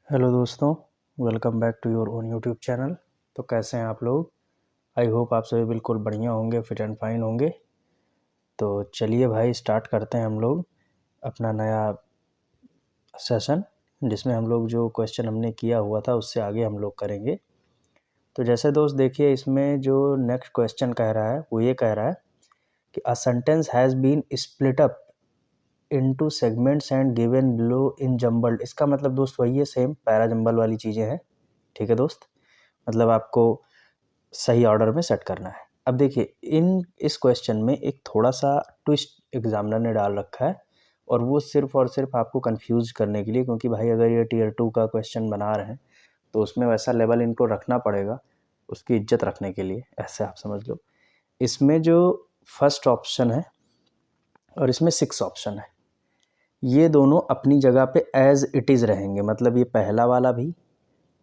Hello दोस्तों, welcome back to your own YouTube channel. तो कैसे हैं आप लोग? आई होप आप सभी बिल्कुल बढ़िया होंगे, फिट एंड फाइन होंगे। तो चलिए भाई, स्टार्ट करते हैं हम लोग अपना नया सेशन, जिसमें हम लोग जो क्वेश्चन हमने किया हुआ था उससे आगे हम लोग करेंगे। तो जैसे दोस्त देखिए, इसमें जो नेक्स्ट क्वेश्चन कह रहा है वो ये कह रहा है कि a sentence has been split up into segments and given below in jumbled. इसका मतलब दोस्त वही है, सेम पैरा जम्बल वाली चीज़ें हैं। ठीक है दोस्त, मतलब आपको सही ऑर्डर में सेट करना है। अब देखिए, इस क्वेश्चन में एक थोड़ा सा ट्विस्ट एग्जामिनर ने डाल रखा है, और वो सिर्फ और सिर्फ आपको कंफ्यूज करने के लिए, क्योंकि भाई अगर ये टीयर 2 का क्वेश्चन बना रहे हैं तो उसमें वैसा लेवल इनको रखना पड़ेगा, उसकी इज्जत रखने के लिए, ऐसे आप समझ लो। इसमें जो फर्स्ट ऑप्शन है और इसमें 6 ऑप्शन है, ये दोनों अपनी जगह पे एज इट इज़ रहेंगे। मतलब ये पहला वाला भी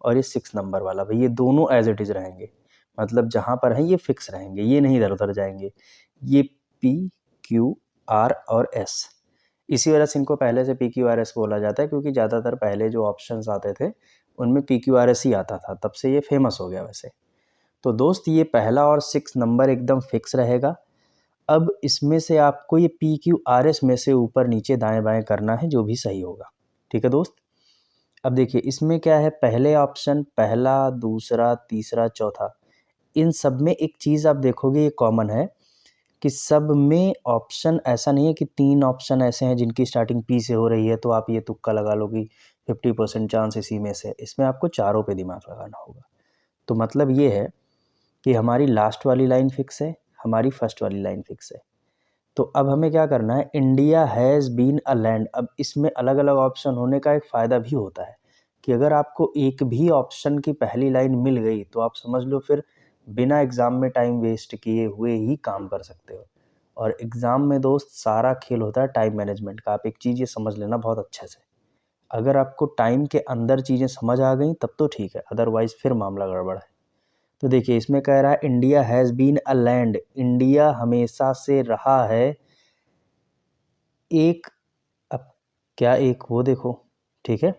और ये 6 नंबर वाला भी, ये दोनों एज इट इज़ रहेंगे। मतलब जहाँ पर हैं ये फिक्स रहेंगे, ये नहीं इधर उधर जाएंगे। ये पी, क्यू, आर और एस, इसी वजह से इनको पहले से पी क्यू आर एस बोला जाता है, क्योंकि ज़्यादातर पहले जो ऑप्शंस आते थे उनमें पी क्यू आर एस ही आता था, तब से ये फेमस हो गया वैसे। तो दोस्त, ये पहला और 6 नंबर एकदम फिक्स रहेगा। अब इसमें से आपको ये पी क्यू आर एस में से ऊपर नीचे दाएं बाएं करना है, जो भी सही होगा। ठीक है दोस्त। अब देखिए, इसमें क्या है, पहले ऑप्शन, पहला, दूसरा, तीसरा, चौथा, इन सब में एक चीज़ आप देखोगे ये कॉमन है कि सब में ऑप्शन ऐसा नहीं है कि 3 ऑप्शन ऐसे हैं जिनकी स्टार्टिंग पी से हो रही है तो आप ये तुक्का लगा लो कि 50% चांस इसी में से। इसमें आपको चारों पे दिमाग लगाना होगा। तो मतलब ये है कि हमारी लास्ट वाली लाइन फिक्स है, हमारी फर्स्ट वाली लाइन फिक्स है। तो अब हमें क्या करना है, India has been a land. अब इसमें अलग अलग ऑप्शन होने का एक फ़ायदा भी होता है कि अगर आपको एक भी ऑप्शन की पहली लाइन मिल गई तो आप समझ लो फिर बिना एग्ज़ाम में टाइम वेस्ट किए हुए ही काम कर सकते हो। और एग्ज़ाम में दोस्त सारा खेल होता है टाइम मैनेजमेंट का। आप एक चीज़ ये समझ लेना बहुत अच्छे से, अगर आपको टाइम के अंदर चीज़ें समझ आ गई तब तो ठीक है, अदरवाइज़ फिर मामला गड़बड़ है। तो देखिए, इसमें कह रहा है India has been a land, India हमेशा से रहा है एक। अब क्या एक, वो देखो, ठीक है।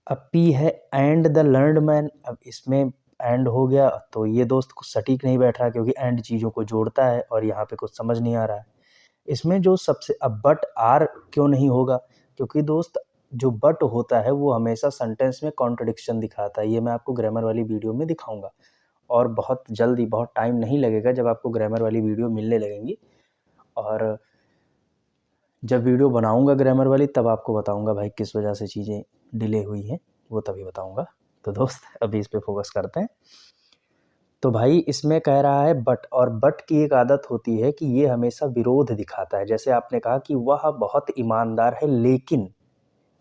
अब पी है एंड द लर्नड मैन। अब इसमें एंड हो गया तो ये दोस्त कुछ सटीक नहीं बैठ रहा, क्योंकि एंड चीज़ों को जोड़ता है और यहाँ पे कुछ समझ नहीं आ रहा है। इसमें जो सबसे, अब बट आर क्यों नहीं होगा, क्योंकि दोस्त जो बट होता है वो हमेशा सेंटेंस में कॉन्ट्रडिक्शन दिखाता है। ये मैं आपको ग्रामर वाली वीडियो में दिखाऊंगा, और बहुत जल्दी, बहुत टाइम नहीं लगेगा जब आपको ग्रामर वाली वीडियो मिलने लगेंगी। और जब वीडियो बनाऊंगा ग्रामर वाली तब आपको बताऊंगा भाई किस वजह से चीज़ें डिले हुई हैं, वो तभी बताऊंगा। तो दोस्त, अभी इस पे फोकस करते हैं। तो भाई इसमें कह रहा है बट, और बट की एक आदत होती है कि ये हमेशा विरोध दिखाता है। जैसे आपने कहा कि वह बहुत ईमानदार है लेकिन,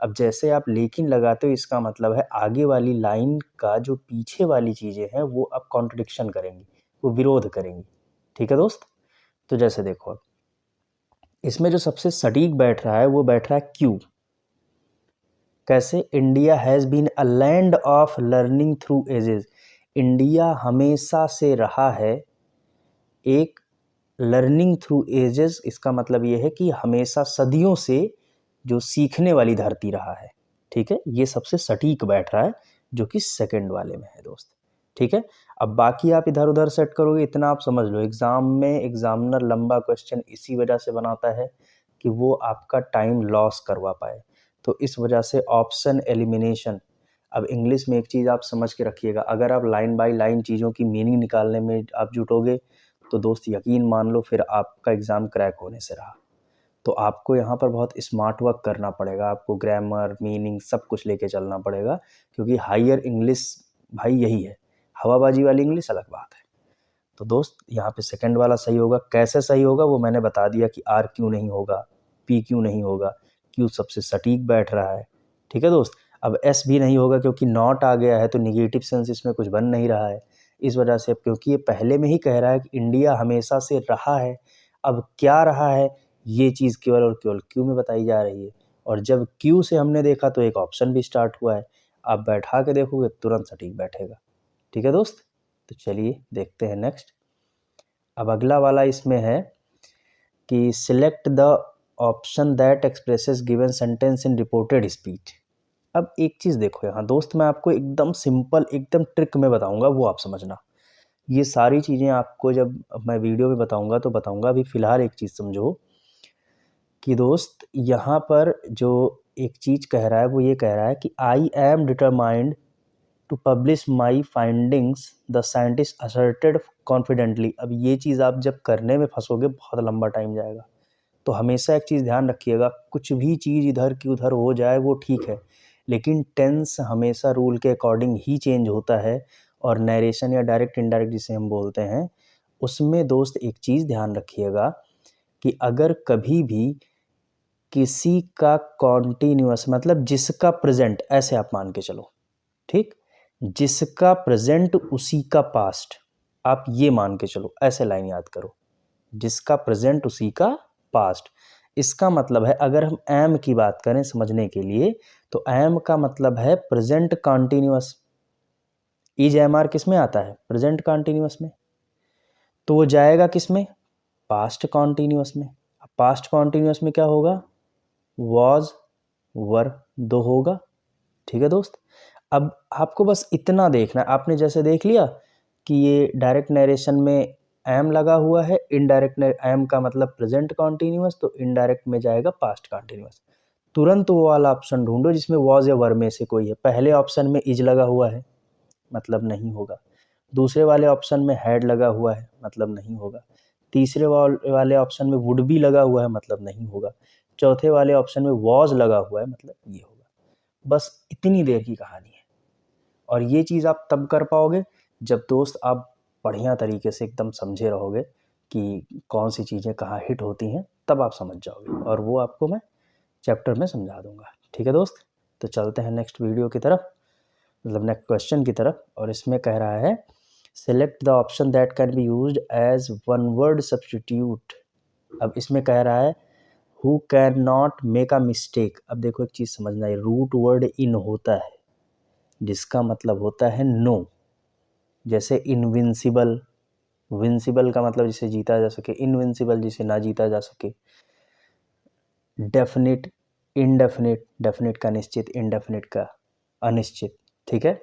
अब जैसे आप लेकिन लगाते हो इसका मतलब है आगे वाली लाइन का जो पीछे वाली चीज़ें हैं वो अब कॉन्ट्रडिक्शन करेंगी, वो विरोध करेंगी। ठीक है दोस्त। तो जैसे देखो, अब इसमें जो सबसे सटीक बैठ रहा है वो बैठ रहा है क्यू। कैसे, India has been a land of learning through ages. India हमेशा से रहा है एक लर्निंग थ्रू एजेस। इसका मतलब ये है कि हमेशा सदियों से जो सीखने वाली धरती रहा है। ठीक है, ये सबसे सटीक बैठ रहा है, जो कि सेकंड वाले में है दोस्त। ठीक है। अब बाकी आप इधर उधर सेट करोगे, इतना आप समझ लो, एग्जाम में एग्जामिनर लंबा क्वेश्चन इसी वजह से बनाता है कि वो आपका टाइम लॉस करवा पाए। तो इस वजह से ऑप्शन एलिमिनेशन। अब इंग्लिश में एक चीज़ आप समझ के रखिएगा, अगर आप लाइन बाय लाइन चीज़ों की मीनिंग निकालने में आप जुटोगे तो दोस्त यकीन मान लो फिर आपका एग्ज़ाम क्रैक होने से रहा। तो आपको यहाँ पर बहुत स्मार्ट वर्क करना पड़ेगा, आपको ग्रामर, मीनिंग सब कुछ लेके चलना पड़ेगा, क्योंकि हायर इंग्लिश भाई यही है। हवाबाजी वाली इंग्लिश अलग बात है। तो दोस्त, यहाँ पे सेकंड वाला सही होगा। कैसे सही होगा वो मैंने बता दिया कि आर क्यों नहीं होगा, पी क्यों नहीं होगा, क्यों सबसे सटीक बैठ रहा है। ठीक है दोस्त। अब एस भी नहीं होगा क्योंकि नॉट आ गया है, तो निगेटिव सेंस इसमें कुछ बन नहीं रहा है। इस वजह से, क्योंकि ये पहले में ही कह रहा है कि इंडिया हमेशा से रहा है, अब क्या रहा है ये चीज़ केवल और केवल क्यू में बताई जा रही है। और जब क्यू से हमने देखा तो एक ऑप्शन भी स्टार्ट हुआ है, आप बैठा के देखोगे तुरंत सटीक बैठेगा। ठीक है दोस्त। तो चलिए देखते हैं नेक्स्ट। अब अगला वाला इसमें है कि select the option that expresses given sentence in reported speech. अब एक चीज़ देखो यहाँ दोस्त, मैं आपको एकदम सिंपल एकदम ट्रिक में बताऊंगा, वो आप समझना। ये सारी चीज़ें आपको जब मैं वीडियो में बताऊंगा तो बताऊंगा, अभी फ़िलहाल एक चीज़ समझो कि दोस्त यहाँ पर जो एक चीज़ कह रहा है वो ये कह रहा है कि I am determined to publish my findings, the scientist asserted confidently. अब ये चीज़ आप जब करने में फंसोगे बहुत लंबा टाइम जाएगा। तो हमेशा एक चीज़ ध्यान रखिएगा, कुछ भी चीज़ इधर की उधर हो जाए वो ठीक है, लेकिन टेंस हमेशा रूल के अकॉर्डिंग ही चेंज होता है। और नरेशन या डायरेक्ट इनडायरेक्ट जिसे हम बोलते हैं, उसमें दोस्त एक चीज़ ध्यान रखिएगा कि अगर कभी भी किसी का कॉन्टिन्यूअस मतलब जिसका प्रेजेंट, ऐसे आप मान के चलो, ठीक, जिसका प्रेजेंट उसी का पास्ट, आप ये मान के चलो, ऐसे लाइन याद करो, जिसका प्रेजेंट उसी का पास्ट। इसका मतलब है अगर हम एम की बात करें समझने के लिए, तो एम का मतलब है present continuous. Is am are किस में आता है? प्रेजेंट कॉन्टिन्यूअस में। तो वो जाएगा किस में? पास्ट कॉन्टिन्यूअस में। पास्ट कॉन्टिन्यूअस में क्या होगा? वॉज, वर, दो होगा। ठीक है दोस्त, अब आपको बस इतना देखना, आपने जैसे देख लिया कि ये डायरेक्ट नरेशन में एम लगा हुआ है, इनडायरेक्ट एम का मतलब प्रेजेंट कॉन्टिन्यूअस, तो इनडायरेक्ट में जाएगा पास्ट कॉन्टिन्यूअस। तुरंत वो वाला ऑप्शन ढूंढो जिसमें वॉज या वर में से कोई है। पहले ऑप्शन में इज लगा हुआ है, मतलब नहीं होगा। दूसरे वाले ऑप्शन में हैड लगा हुआ है, मतलब नहीं होगा। तीसरे वाले ऑप्शन में वुड बी लगा हुआ है, मतलब नहीं होगा। चौथे वाले ऑप्शन में वॉज लगा हुआ है, मतलब ये होगा। बस इतनी देर की कहानी है। और ये चीज़ आप तब कर पाओगे जब दोस्त आप बढ़िया तरीके से एकदम समझे रहोगे कि कौन सी चीज़ें कहाँ हिट होती हैं, तब आप समझ जाओगे, और वो आपको मैं चैप्टर में समझा दूंगा। ठीक है दोस्त, तो चलते हैं नेक्स्ट वीडियो की तरफ, मतलब नेक्स्ट क्वेश्चन की तरफ। और इसमें कह रहा है select the option that can be used as one word substitute. अब इसमें कह रहा है who can not make a mistake. अब देखो एक चीज़ समझना है, रूट वर्ड इन होता है जिसका मतलब होता है नो। जैसे इनविंसिबल, विंसिबल का मतलब जिसे जीता जा सके, इनविंसिबल जिसे ना जीता जा सके। डेफिनिट, इनडेफिनिट, डेफिनिट का निश्चित, इनडेफिनिट का अनिश्चित। ठीक है,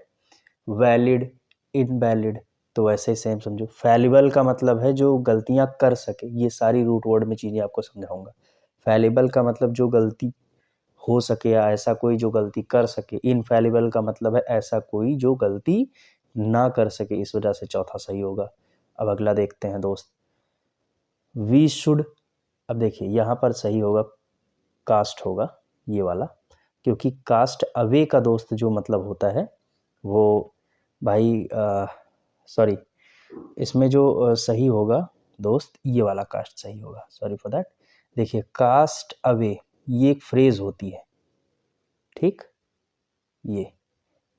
वैलिड, इनवैलिड, तो वैसे ही सेम समझो। फैलिबल का मतलब है जो गलतियां कर सके, ये सारी रूट वर्ड में चीज़ें आपको समझाऊंगा। फैलिबल का मतलब जो गलती हो सके या ऐसा कोई जो गलती कर सके। इनफैलिबल का मतलब है ऐसा कोई जो गलती ना कर सके, इस वजह से चौथा सही होगा। अब अगला देखते हैं दोस्त, वी शुड। अब देखिए यहाँ पर सही होगा कास्ट होगा ये वाला, क्योंकि कास्ट अवे का दोस्त जो मतलब होता है वो भाई सॉरी, इसमें जो सही होगा दोस्त ये वाला कास्ट सही होगा, सॉरी फॉर दैट। देखिए कास्ट अवे ये एक फ्रेज होती है, ठीक, ये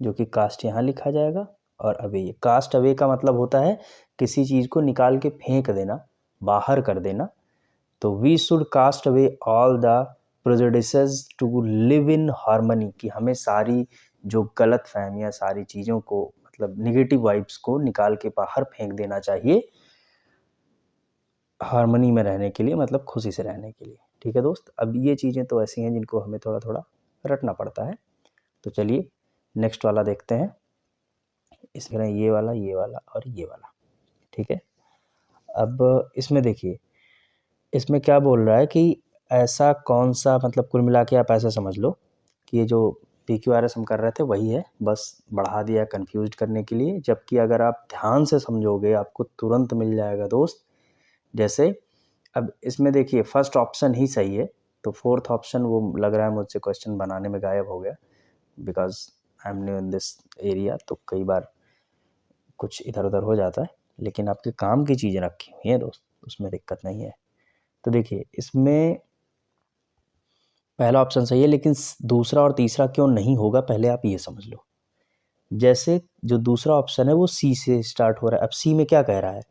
जो कि कास्ट यहाँ लिखा जाएगा और अवे। ये कास्ट अवे का मतलब होता है किसी चीज़ को निकाल के फेंक देना, बाहर कर देना। तो we should cast away all the prejudices to live in harmony, कि हमें सारी जो गलत फहमियाँ, सारी चीज़ों को मतलब निगेटिव वाइब्स को निकाल के बाहर फेंक देना चाहिए हार्मनी में रहने के लिए, मतलब खुशी से रहने के लिए। ठीक है दोस्त, अब ये चीज़ें तो ऐसी हैं जिनको हमें थोड़ा थोड़ा रटना पड़ता है। तो चलिए नेक्स्ट वाला देखते हैं। इसमें ये वाला और ये वाला, ठीक है। अब इसमें देखिए, इसमें क्या बोल रहा है कि ऐसा कौन सा, मतलब कुल मिला के आप ऐसा समझ लो कि ये जो PQRS हम कर रहे थे वही है, बस बढ़ा दिया कंफ्यूज करने के लिए। जबकि अगर आप ध्यान से समझोगे आपको तुरंत मिल जाएगा दोस्त। जैसे अब इसमें देखिए फर्स्ट ऑप्शन ही सही है, तो फोर्थ ऑप्शन वो लग रहा है मुझसे क्वेश्चन बनाने में गायब हो गया, because I am new in this area, तो कई बार कुछ इधर उधर हो जाता है। लेकिन आपके काम की चीज़ें रखी हुई हैं दोस्त, उसमें दिक्कत नहीं है। तो देखिए इसमें पहला ऑप्शन सही है, लेकिन दूसरा और तीसरा क्यों नहीं होगा पहले आप ये समझ लो। जैसे जो दूसरा ऑप्शन है वो सी से स्टार्ट हो रहा है। अब सी में क्या कह रहा है,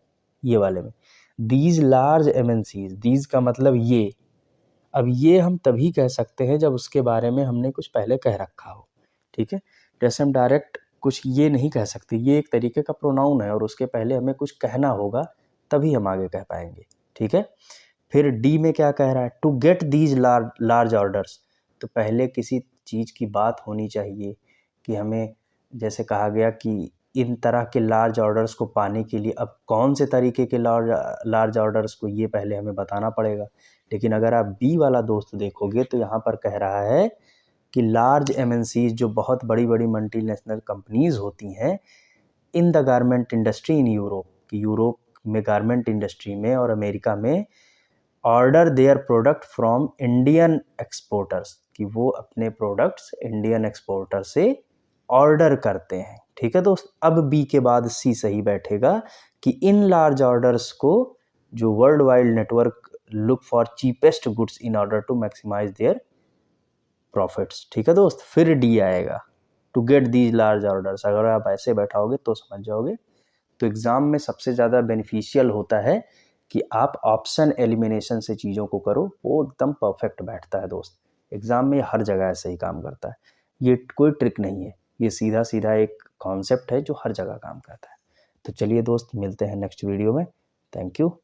ये वाले में दीज लार्ज MNCs, दीज का मतलब ये। अब ये हम तभी कह सकते हैं जब उसके बारे में हमने कुछ पहले कह रखा हो, ठीक है। जैसे हम डायरेक्ट कुछ ये नहीं कह सकते, ये एक तरीके का प्रोनाउन है और उसके पहले हमें कुछ कहना होगा तभी हम आगे कह पाएंगे, ठीक है। फिर डी में क्या कह रहा है, to get these large orders, तो पहले किसी चीज़ की बात होनी चाहिए कि हमें जैसे कहा गया कि इन तरह के लार्ज ऑर्डर्स को पाने के लिए अब कौन से तरीके के लार्ज ऑर्डर्स को ये पहले हमें बताना पड़ेगा। लेकिन अगर आप बी वाला दोस्त देखोगे तो यहाँ पर कह रहा है कि लार्ज एमएनसीज जो बहुत बड़ी बड़ी मल्टीनेशनल कंपनीज होती हैं in the garment industry in Europe, कि यूरोप में गारमेंट इंडस्ट्री में और अमेरिका में order their product from Indian exporters, कि वो अपने प्रोडक्ट्स इंडियन एक्सपोर्टर से ऑर्डर करते हैं। ठीक है दोस्त, अब बी के बाद सी सही बैठेगा कि इन लार्ज ऑर्डर्स को जो world wide network look for cheapest goods in order to maximise their profits. ठीक है दोस्त, फिर डी आएगा to get these large orders. अगर आप ऐसे बैठाओगे तो समझ जाओगे। तो एग्ज़ाम में सबसे ज़्यादा बेनिफिशियल होता है कि आप ऑप्शन एलिमिनेशन से चीज़ों को करो, वो एकदम परफेक्ट बैठता है दोस्त। एग्ज़ाम में हर जगह ऐसे ही काम करता है, ये कोई ट्रिक नहीं है, ये सीधा सीधा एक कॉन्सेप्ट है जो हर जगह काम करता है। तो चलिए दोस्त, मिलते हैं नेक्स्ट वीडियो में। Thank you.